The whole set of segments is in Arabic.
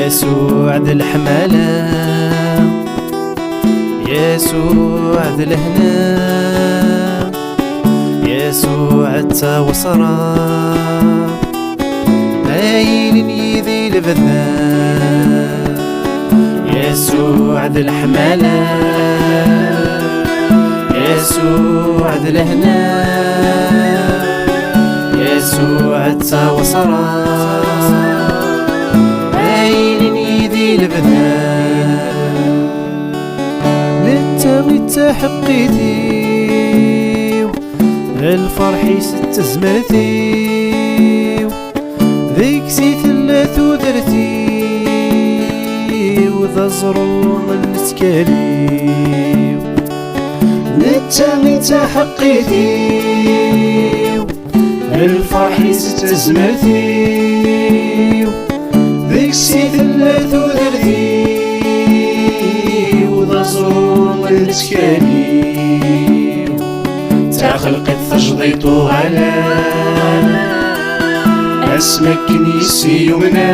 يسوع ذا الحمالة، يسوع ذا الهنا، يسوع التوصرة باين يذي لبذا. يسوع ذا الحمالة، يسوع ذا الهنا، يسوع التوصرة باين يذي لبذا. للتغي حقيتي الفرح ست زمرتي، ذيك سي ثلاث ودرتي وذا زرو من نتكالي. للتغي حقيتي الفرح ست زمرتي، ذيك سي ثلاث ودرتي وذا زرو من نتكالي. خلقت تجضيطو على اسمك كنيسي يمنا،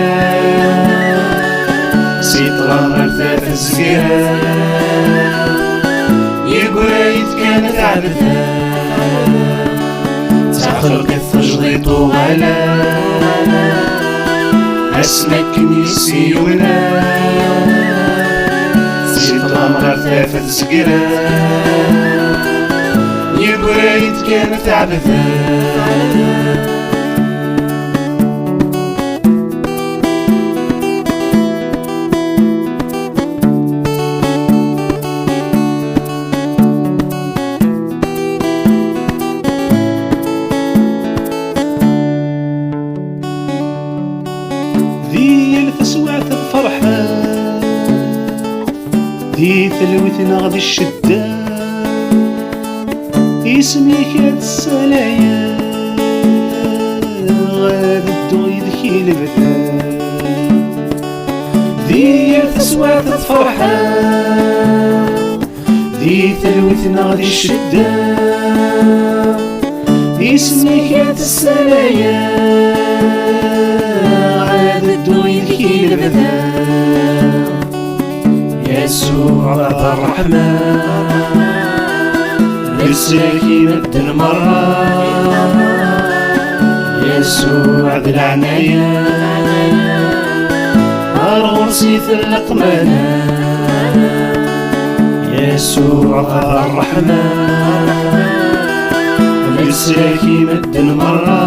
سيطرة مرثاة الزقيرة يقرايت كانت عبثة. خلقت تجضيطو على اسمك كنيسي يمنا، سيطرة مرثاة الزقيرة يقرايت كانت عبثة. ذي الفسوعة الفرحة، ذي ثلوتنا غدي الشدة، اسمك هاد السلايا غاد الدغي ذكي لبثا. ذي تسوى تتفرحا، ذي ثلوتنا غدي الشدة، اسمك هاد السلايا غاد الدغي ذكي لبثا. يسوع ذا الرحمة السكينة المرة، يسوع ذا العناية الغرسي في اللقمانة. يسوع ذا الرحمة السكينة المرة،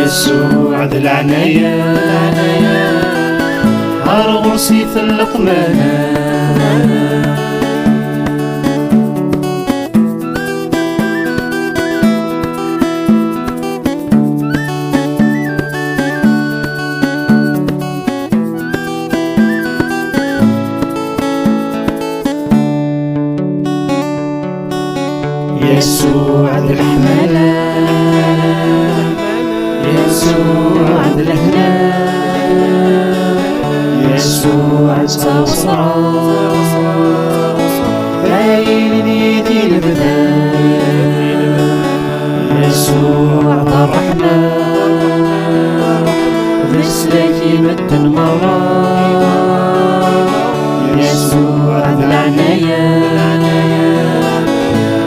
يسوع ذا العناية الغرسي في اللقمانة. يسوع ذا الحمالة، يسوع ذا الهنا، يسوع التوصرة باين يدي لبذا. يسوع ذا الرحمة مثلك مد المرة، يسوع ذا العناية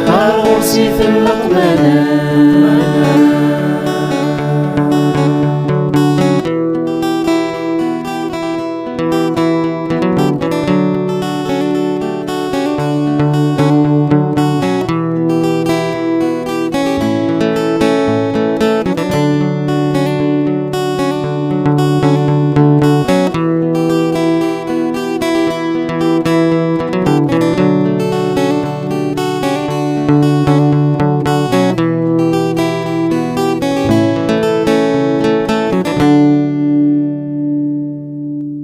الغرسي في اللقمانة.